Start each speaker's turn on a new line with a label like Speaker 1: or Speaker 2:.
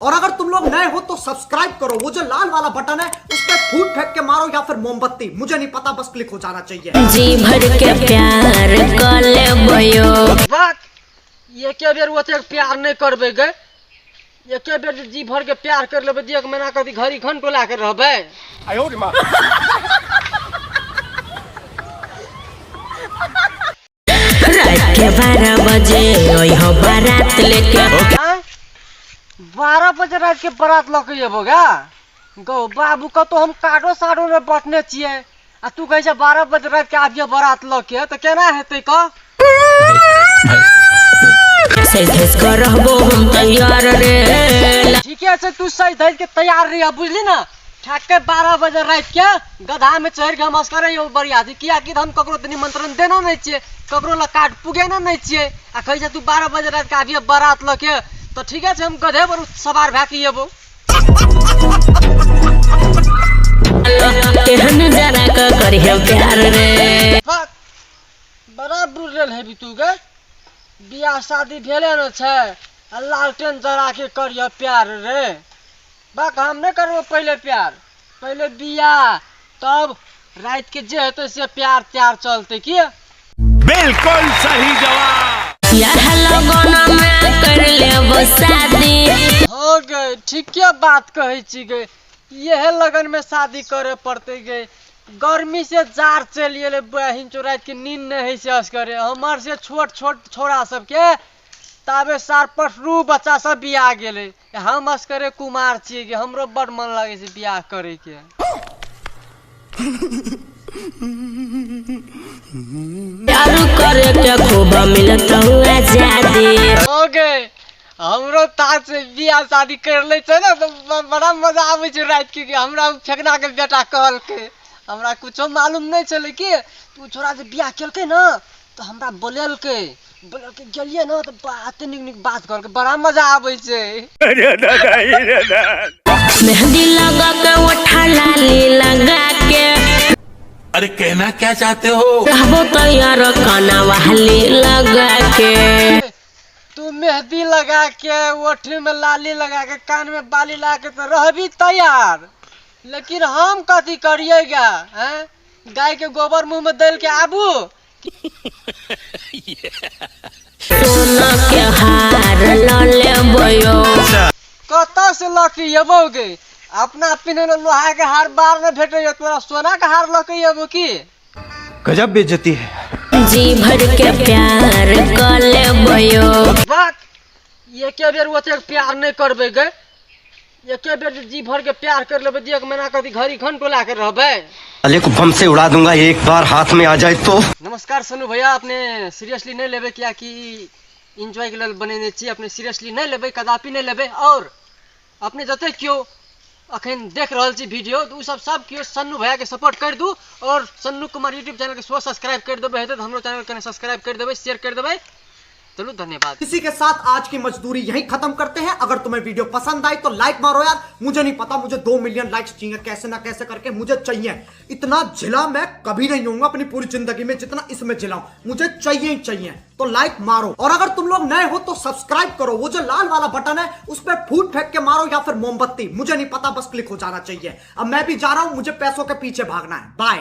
Speaker 1: और अगर तुम लोग नए हो तो सब्सक्राइब करो, वो जो लाल वाला बटन है उस पर फूट फेंक के मारो या फिर मोमबत्ती, मुझे नहीं पता, बस क्लिक हो जाना चाहिए।
Speaker 2: जी भर के प्यार कर ले बयो।
Speaker 3: ये क्या बेर वो प्यार नहीं करबे गए, ये क्या बेर जी भर के प्यार कर लेबे, दिया के मना कर दी घड़ी घंट टोला के रहबे। आयो रे मां।
Speaker 2: रात के 12 बजे ओई हो बारात लेके।
Speaker 3: 12 बजे रात के बारात लके जेबो गा गो बाबू का, तो हम काडो साडो में बैठने छिए आ तू कहे 12 बजे रात के आबिए बारात लके, तो केना हेतै का?
Speaker 2: सही धस कर रहबो हम तैयार रे।
Speaker 3: ठीक है, तू सही धस के तैयार रही, बुझली ना? ठाक के 12 बजे रात के गधा में चढ़ के हम असकरे यो बढ़िया थी, किया कि हम ककरो निमंत्रण देना नहीं छिए, ककरो ला काट पुगेना नहीं छिए आ कहे तू 12 बजे रात के आबिए बारात लके, तो ठीक है हम गधे पर सवार भए के अबो।
Speaker 2: केहन जरा का करियो प्यार रे।
Speaker 3: बड़ा बुझल है तू गे, बियाह शादी भेले न छै, लालटेन जरा के करियो प्यार रे। बाक हम नहीं करबो पहले प्यार, पहले बियाह, तब रात के जे हेतै से प्यार त्यार चलते की।
Speaker 4: बिल्कुल सही जवाब।
Speaker 2: यह लगना में कर लेबो शादी।
Speaker 3: हो गए, ठीक है बात कहे छी गे, यह लगन में शादी करे पड़ते गे। गर्मी से जार चलिए बहिन चो, रात के नींद नहीं से असकरे, हमार से छोट छोट छोरा सबके ताबे 4-5 बच्चा सब बियाह गेले, हम असकरे कुमार छिए गे, हमरो बड़ मन लगे से बियाह करे के।
Speaker 2: प्यार करे के खूब मिलत हुआ आजादी।
Speaker 3: हो गए, हमरो ताज से बियाह शादी कर ले छै ना, तो बड़ा मजा आवे छै रात के। हमरा फेकना के बेटा कहल के, हमरा कुछो मालूम नहीं चले कि तू छोरा से बियाह केलके ना, तो हमरा बोलेल के गेलिए ना, तो बात निक बात कर के बड़ा मजा आवे छै।
Speaker 2: मेहंदी लगा के ओठा लाली लगा के।
Speaker 4: अरे कहना क्या चाहते हो?
Speaker 2: रहबो तैयार खाना वाली लगा के।
Speaker 3: तू मेहंदी लगा के, ओठे में लाली लगा के, कान में बाली लगा के तो रहबी तैयार, लेकिन हम कथी करिएगा? हैं, गाय के गोबर मुंह में दल के आबू।
Speaker 2: सोना के हार लाले बयो।
Speaker 3: कत से लकी अबोगे? अपना पिने लोहा के हार बार में भेटे, तोरा सोना के हार लके अबो की?
Speaker 4: गजब बेइज्जती है।
Speaker 2: जी भर के प्यार कर ले बयो।
Speaker 3: ये क्या बेर वो प्यार नहीं करबे गए, ये क्या बेर जी भर के प्यार कर लेबे, दिया के मना कर दी घड़ी घंट टोला के रहबे।
Speaker 5: अले को बम से उड़ा दूंगा एक बार हाथ में आ जाए तो।
Speaker 3: नमस्कार सनु भैया, अपने सीरियसली नहीं लेबे, क्या कि एंजॉय के लिए बनेने चाहिए, अपने सीरियसली नहीं लेबे, कदापि नहीं लेबे। और अपने जते क्यों अखन देख रहल छी वीडियो, तो सब क्यों सन्नू भैया के सपोर्ट कर दू, और सन्नू कुमार यूट्यूब चैनल के सब्सक्राइब कर देबे, हेतै हमरो चैनल के सब्सक्राइब कर देबे, शेयर कर देबे। चलो धन्यवाद।
Speaker 1: इसी के साथ आज की मजदूरी यहीं खत्म करते हैं। अगर तुम्हें वीडियो पसंद आई तो लाइक मारो यार, मुझे नहीं पता, मुझे 2 मिलियन लाइक्स चाहिए, कैसे ना कैसे करके मुझे चाहिए। इतना जिला मैं कभी नहीं होऊंगा अपनी पूरी जिंदगी में जितना इसमें जिलाऊं, मुझे चाहिए ही चाहिए। तो लाइक मारो, और अगर तुम लोग नए हो तो सब्सक्राइब करो, वो जो लाल वाला बटन है उस पर फूट फेंक के मारो या फिर मोमबत्ती, मुझे नहीं पता, बस क्लिक हो जाना चाहिए। अब मैं भी जा रहा हूं, मुझे पैसों के पीछे भागना है। बाय।